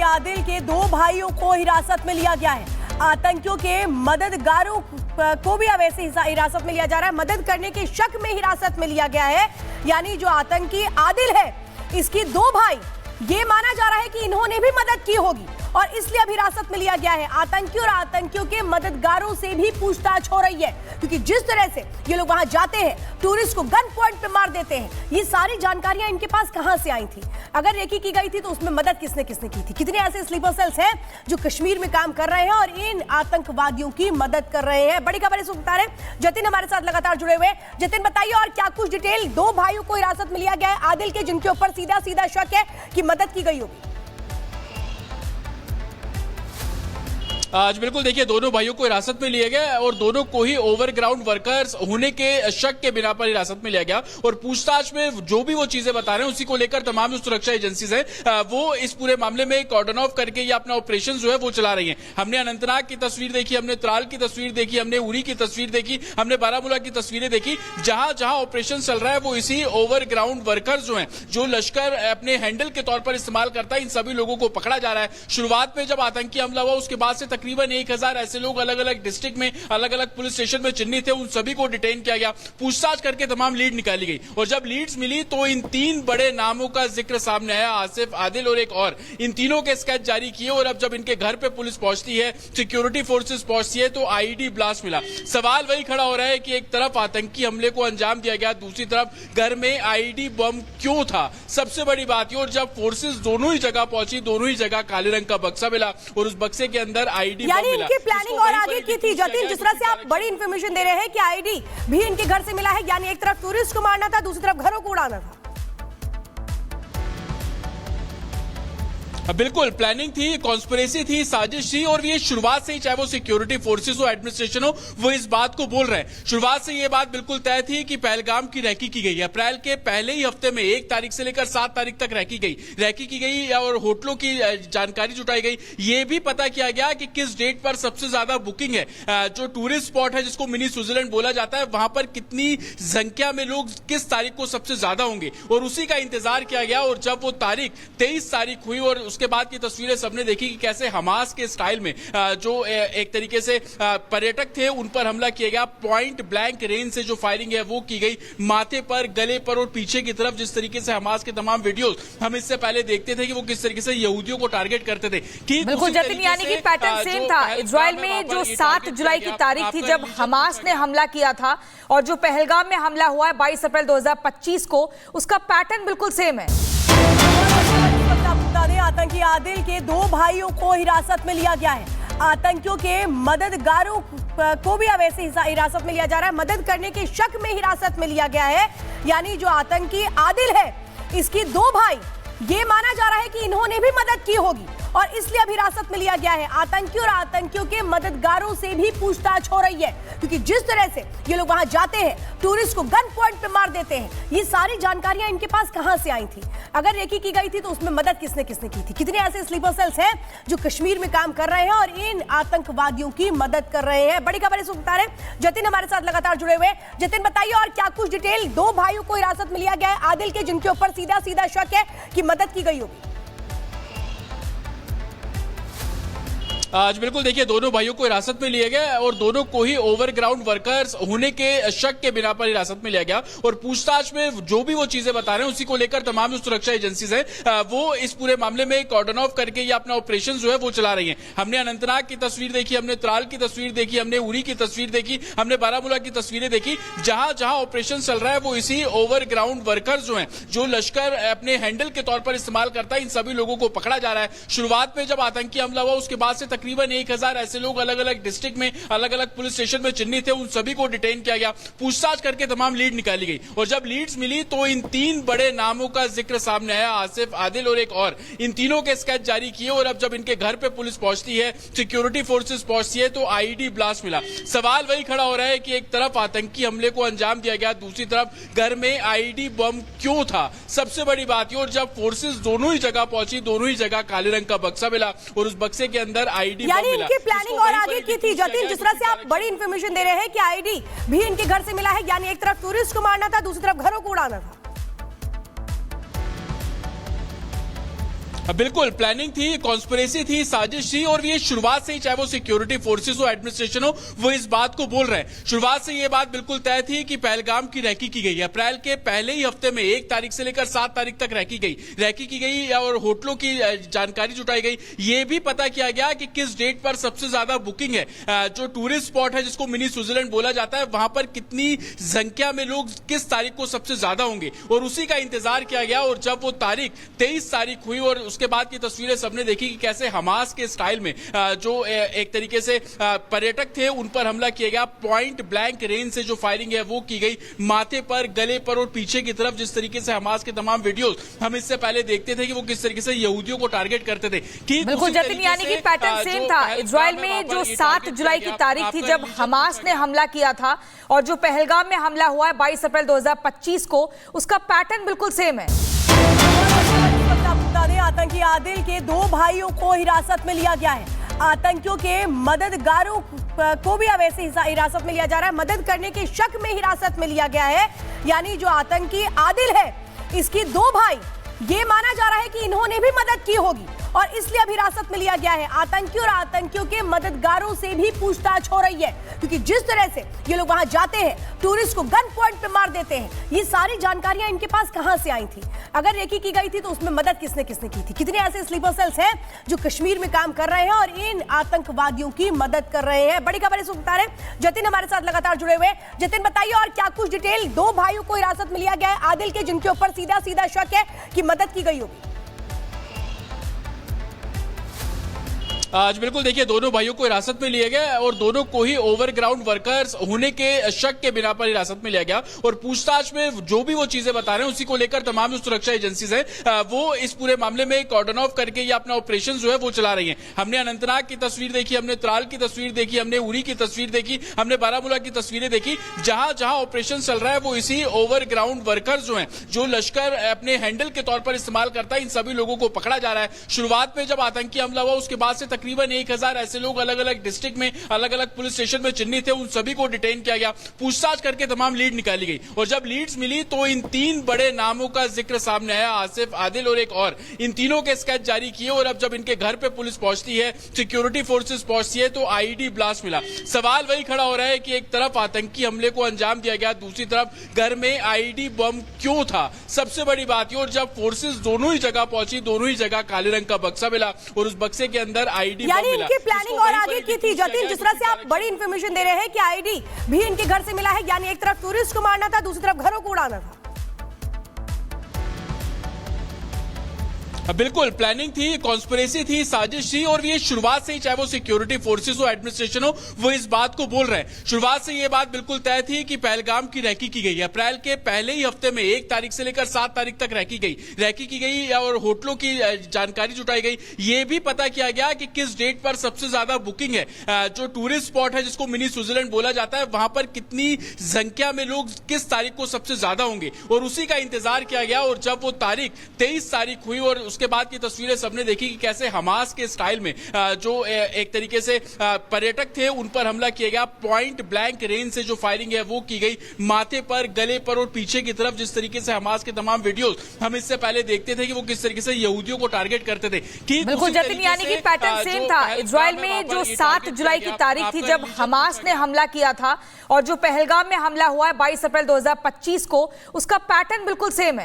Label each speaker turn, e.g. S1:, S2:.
S1: आदिल के दो भाइयों को हिरासत में लिया गया है। आतंकियों के मददगारों को भी अब ऐसे हिरासत में लिया जा रहा है। मदद करने के शक में हिरासत में लिया गया है। यानी जो आतंकी आदिल है, इसकी दो भाई, ये माना जा रहा है कि इन्होंने भी मदद की होगी और इसलिए अब हिरासत में लिया गया है। आतंकी और आतंकियों के मददगारों से भी पूछताछ हो रही है, क्योंकि जिस तरह से ये लोग वहां जाते हैं, टूरिस्ट को गन पॉइंट पे मार देते हैं, ये सारी जानकारियां इनके पास कहां से आई थी, अगर रेकी की गई थी तो उसमें मदद किसने किसने की थी, कितने ऐसे स्लीपर सेल्स हैं जो कश्मीर में काम कर रहे हैं और इन आतंकवादियों की मदद कर रहे हैं। बड़ी खबर इस वक्त बता रहे हैं जतिन हमारे साथ लगातार जुड़े हुए। जतिन, बताइए और क्या कुछ डिटेल। दो भाइयों को हिरासत में लिया गया है आदिल के, जिनके ऊपर सीधा सीधा शक है कि मदद की गई होगी।
S2: आज बिल्कुल देखिए, दोनों भाइयों को हिरासत में लिया गया और दोनों को ही ओवरग्राउंड वर्कर्स होने के शक के बिना पर हिरासत में लिया गया और पूछताछ में जो भी वो चीजें बता रहे हैं उसी को लेकर तमाम जो सुरक्षा एजेंसीज हैं वो इस पूरे मामले में कॉर्डन ऑफ करके ये अपना ऑपरेशन जो है वो चला रही है। हमने अनंतनाग की तस्वीर देखी, हमने त्राल की तस्वीर देखी, हमने उरी की तस्वीर देखी, हमने बारामूला की तस्वीरें देखी। जहां जहां ऑपरेशन चल रहा है वो इसी ओवरग्राउंड वर्कर्स जो है, जो लश्कर अपने हैंडल के तौर पर इस्तेमाल करता है, इन सभी लोगों को पकड़ा जा रहा है। शुरुआत में जब आतंकी हमला हुआ उसके बाद से तकरीबन 1000 ऐसे लोग अलग अलग डिस्ट्रिक्ट में, अलग अलग पुलिस स्टेशन में चिन्हित थे, उन सभी को डिटेन किया गया। पूछताछ करके तमाम लीड निकाली गई और जब लीड्स मिली तो इन तीन बड़े नामों का जिक्र सामने आया, आसिफ, आदिल और एक और। इन तीनों के स्केच जारी किए और अब जब इनके घर पे पुलिस पहुंचती है, सिक्योरिटी फोर्सेस पहुंचती है, तो आईईडी ब्लास्ट मिला। सवाल वही खड़ा हो रहा है कि एक तरफ आतंकी हमले को अंजाम दिया गया, दूसरी तरफ घर में आईईडी बम क्यों था। सबसे बड़ी बात ये, और जब फोर्सेस दोनों ही जगह पहुंची, दोनों ही जगह काले रंग का बक्सा मिला और उस बक्से के अंदर आईईडी बम मिला।
S1: प्लानिंग और आगे की थी जतिन, जिस तरह से आप बड़ी इंफॉर्मेशन दे रहे हैं कि आईडी भी इनके घर से मिला है, यानी एक तरफ टूरिस्ट को मारना था, दूसरी तरफ घरों को उड़ाना था।
S2: बिल्कुल प्लानिंग थी, कॉन्स्पिरेसी थी, साजिश थी और ये शुरुआत से ही, चाहे वो सिक्योरिटी फोर्सेस हो, एडमिनिस्ट्रेशन हो, वो इस बात को बोल रहे हैं। शुरुआत से ये बात बिल्कुल तय थी कि पहलगाम की रैकी की गई। अप्रैल के पहले ही हफ्ते में 1 तारीख से लेकर 7 तारीख तक रैकी की गई और होटलों की जानकारी जुटाई गई। ये भी पता किया गया कि किस डेट पर सबसे ज्यादा बुकिंग है, जो टूरिस्ट स्पॉट है जिसको मिनी स्विट्जरलैंड बोला जाता है, वहां पर कितनी संख्या में लोग किस तारीख को सबसे ज्यादा होंगे और उसी का इंतजार किया गया। और जब वो तारीख 23 तारीख हुई और उसके बाद की तस्वीरें सबने देखी कि कैसे हमास के स्टाइल में जो एक तरीके से पर्यटक थे उन पर हमला किया गया। पॉइंट ब्लैंक रेंज से जो फायरिंग है वो की गई, माथे पर, गले पर और पीछे की तरफ। जिस तरीके से हमास के तमाम वीडियोस हम इससे पहले देखते थे कि वो किस तरीके से यहूदियों को टारगेट करते थे।
S3: बिल्कुल जतिन, यानी कि पैटर्न सेम था। इजराइल में जो 7 जुलाई की तारीख थी जब हमास ने हमला किया था और जो पहलगाम में हमला हुआ है 22 अप्रैल 2025 को, उसका पैटर्न बिल्कुल सेम है।
S1: आतंकी आदिल के दो भाइयों को हिरासत में लिया गया है। आतंकियों के मददगारों को भी अब ऐसे हिरासत में लिया जा रहा है। मदद करने के शक में हिरासत में लिया गया है। यानी जो आतंकी आदिल है, इसकी दो भाई, ये माना जा रहा है कि इन्होंने भी मदद की होगी और इसलिए अब हिरासत में लिया गया है। आतंकी और आतंकियों के मददगारों से भी पूछताछ हो रही है, क्योंकि जिस तरह से ये लोग वहां जाते हैं, टूरिस्ट को गन पॉइंट पे मार देते हैं, ये सारी जानकारियां इनके पास कहां से आई थी, अगर रेकी की गई थी तो उसमें मदद किसने किसने की थी, कितने ऐसे स्लीपर सेल्स हैं जो कश्मीर में काम कर रहे हैं और इन आतंकवादियों की मदद कर रहे हैं। बड़ी खबर इस वक्त बता रहे हैं जतिन हमारे साथ लगातार जुड़े हुए। जतिन, बताइए और क्या कुछ डिटेल। दो भाइयों को हिरासत में लिया गया है आदिल के, जिनके ऊपर सीधा सीधा शक है कि मदद की गई होगी।
S2: आज बिल्कुल देखिए, दोनों भाइयों को हिरासत में लिया गया और दोनों को ही ओवरग्राउंड वर्कर्स होने के शक के बिना पर हिरासत में लिया गया और पूछताछ में जो भी वो चीजें बता रहे हैं उसी को लेकर तमाम जो सुरक्षा एजेंसीज हैं वो इस पूरे मामले में कॉर्डन ऑफ करके ये अपना ऑपरेशन जो है वो चला रही है। हमने अनंतनाग की तस्वीर देखी, हमने त्राल की तस्वीर देखी, हमने उरी की तस्वीर देखी, हमने बारामूला की तस्वीरें देखी। जहां जहां ऑपरेशन चल रहा है वो इसी ओवरग्राउंड वर्कर्स जो है, जो लश्कर अपने हैंडल के तौर पर इस्तेमाल करता है, इन सभी लोगों को पकड़ा जा रहा है। शुरुआत में जब आतंकी हमला हुआ उसके बाद से तकरीबन 1000 ऐसे लोग अलग अलग डिस्ट्रिक्ट में, अलग अलग पुलिस स्टेशन में चिन्हित थे, उन सभी को डिटेन किया गया। पूछताछ करके तमाम लीड निकाली गई और जब लीड्स मिली तो इन तीन बड़े नामों का जिक्र सामने आया, आसिफ, आदिल और एक और। इन तीनों के स्केच जारी किए और अब जब इनके घर पे पुलिस पहुंचती है, सिक्योरिटी फोर्सेस पहुंचती है, तो आईईडी ब्लास्ट मिला। सवाल वही खड़ा हो रहा है कि एक तरफ आतंकी हमले को अंजाम दिया गया, दूसरी तरफ घर में आईईडी बम क्यों था। सबसे बड़ी बात ये, और जब फोर्सेस दोनों ही जगह पहुंची, दोनों ही जगह काले रंग का बक्सा मिला और उस बक्से के अंदर आईईडी बम मिला।
S1: प्लानिंग और आगे की थी जतिन, जिस तरह से आप बड़ी इंफॉर्मेशन दे रहे हैं कि आईडी भी इनके घर से मिला है, यानी एक तरफ टूरिस्ट को मारना था, दूसरी तरफ घरों को उड़ाना था।
S2: बिल्कुल प्लानिंग थी, कॉन्स्पिरेसी थी, साजिश थी और ये शुरुआत से ही, चाहे वो सिक्योरिटी फोर्सेस हो, एडमिनिस्ट्रेशन हो, वो इस बात को बोल रहे हैं। शुरुआत से ये बात बिल्कुल तय थी कि पहलगाम की रैकी की गई। अप्रैल के पहले ही हफ्ते में 1 तारीख से लेकर 7 तारीख तक रैकी की गई और होटलों की जानकारी जुटाई गई। ये भी पता किया गया कि किस डेट पर सबसे ज्यादा बुकिंग है। जो टूरिस्ट स्पॉट है जिसको मिनी स्विट्जरलैंड बोला जाता है, वहां पर कितनी संख्या में लोग किस तारीख को सबसे ज्यादा होंगे और उसी का इंतजार किया गया। और जब वो तारीख 23 तारीख हुई और उसके बाद की तस्वीरें सबने देखी कि कैसे हमास के स्टाइल में जो एक तरीके से पर्यटक थे उन पर हमला किया गया। पॉइंट ब्लैंक रेंज से जो फायरिंग है वो की गई, माथे पर, गले पर और पीछे की तरफ। जिस तरीके से हमास के तमाम वीडियोस हम इससे पहले देखते थे कि वो किस तरीके से यहूदियों को टारगेट करते थे। ठीक
S3: बिल्कुल जतिन, यानी कि पैटर्न सेम था। इजराइल में जो 7 जुलाई की तारीख थी जब हमास ने हमला किया था और जो पहलगाम में हमला हुआ है 22 अप्रैल 2025 को, उसका पैटर्न बिल्कुल सेम है।
S1: बता दें, आतंकी आदिल के 2 भाइयों को हिरासत में लिया गया है। आतंकियों के मददगारों को भी अब ऐसे हिरासत में लिया जा रहा है। मदद करने के शक में हिरासत में लिया गया है। यानी जो आतंकी आदिल है, इसकी 2 भाई, ये माना जा रहा है कि इन्होंने भी मदद की होगी और इसलिए अब हिरासत में लिया गया है। आतंकी और आतंकियों के मददगारों से भी पूछताछ हो रही है, क्योंकि जिस तरह से ये लोग वहां जाते हैं, टूरिस्ट को गन पॉइंट पे मार देते हैं, ये सारी जानकारियां इनके पास कहां से आई थी? अगर रेकी की गई थी तो उसमें मदद किसने किसने की थी? कितने ऐसे स्लीपर सेल्स हैं जो कश्मीर में काम कर रहे हैं और इन आतंकवादियों की मदद कर रहे हैं? बड़ी खबर इस वक्त बता रहे हैं जतिन हमारे साथ लगातार जुड़े हुए। जतिन बताइए और क्या कुछ डिटेल? 2 भाइयों को हिरासत में लिया गया है आदिल के, जिनके ऊपर सीधा सीधा शक है कि मदद की गई होगी।
S2: आज बिल्कुल देखिए, दोनों भाइयों को हिरासत में लिया गया और दोनों को ही ओवरग्राउंड वर्कर्स होने के शक के बिना पर हिरासत में लिया गया। और पूछताछ में जो भी वो चीजें बता रहे हैं उसी को लेकर तमाम जो सुरक्षा एजेंसीज हैं वो इस पूरे मामले में कॉर्डन ऑफ करके ये अपना ऑपरेशन जो है वो चला रही हैं। हमने अनंतनाग की तस्वीर देखी, हमने त्राल की तस्वीर देखी, हमने उरी की तस्वीर देखी, हमने बारामूला की तस्वीरें देखी। जहां जहां ऑपरेशन चल रहा है वो इसी ओवरग्राउंड वर्कर्स जो हैं, जो लश्कर अपने हैंडल के तौर पर इस्तेमाल करता है, इन सभी लोगों को पकड़ा जा रहा है। शुरुआत में जब आतंकी हमला हुआ उसके बाद से तकरीबन 1000 ऐसे लोग अलग अलग डिस्ट्रिक्ट में, अलग अलग पुलिस स्टेशन में चिन्हित थे, उन सभी को डिटेन किया गया। पूछताछ करके तमाम लीड निकाली गई और जब लीड्स मिली तो इन 3 बड़े नामों का जिक्र सामने आया, आसिफ, आदिल और एक और। इन तीनों के स्केच जारी किए और अब जब इनके घर पे पुलिस पहुंचती है, सिक्योरिटी फोर्सेस पहुंचती है, तो आईईडी ब्लास्ट मिला। सवाल वही खड़ा हो रहा है कि एक तरफ आतंकी हमले को अंजाम दिया गया, दूसरी तरफ घर में आईईडी बम क्यों था? सबसे बड़ी बात ये, और जब फोर्सेस दोनों ही जगह पहुंची, दोनों ही जगह काले रंग का बक्सा मिला और उस बक्से के अंदर आईईडी बम मिला।
S1: इनकी प्लानिंग और आगे की थी जतिन, जिस तरह से आप बड़ी इंफॉर्मेशन दे रहे हैं कि आईडी भी इनके घर से मिला है, यानी एक तरफ टूरिस्ट को मारना था, दूसरी तरफ घरों को उड़ाना था।
S2: बिल्कुल प्लानिंग थी, कॉन्स्पिरेसी थी, साजिश थी और ये शुरुआत से ही, चाहे वो सिक्योरिटी फोर्सेस हो, एडमिनिस्ट्रेशन हो, वो इस बात को बोल रहे हैं। शुरुआत से ये बात बिल्कुल तय थी कि पहलगाम की रैकी की गई। अप्रैल के पहले ही हफ्ते में 1 तारीख से लेकर 7 तारीख तक रैकी की गई और होटलों की जानकारी जुटाई गई। ये भी पता किया गया कि किस डेट पर सबसे ज्यादा बुकिंग है। जो टूरिस्ट स्पॉट है जिसको मिनी स्विट्जरलैंड बोला जाता है, वहां पर कितनी संख्या में लोग किस तारीख को सबसे ज्यादा होंगे और उसी का इंतजार किया गया। और जब वो तारीख 23 तारीख हुई और उसके बाद की तस्वीरें सबने देखी कि कैसे हमास के स्टाइल में जो एक तरीके से पर्यटक थे उन पर हमला किया गया। पॉइंट ब्लैंक रेंज से जो फायरिंग है वो की गई, माथे पर, गले पर और पीछे की तरफ। जिस तरीके से हमास के तमाम वीडियोस हम इससे पहले देखते थे कि वो किस तरीके से यहूदियों को टारगेट करते थे। ठीक
S3: बिल्कुल जतिन, यानी कि पैटर्न सेम था। इजराइल में जो 7 जुलाई की तारीख थी जब हमास ने हमला किया था और जो पहलगाम में हमला हुआ है 22 अप्रैल 2025 को, उसका पैटर्न बिल्कुल सेम है।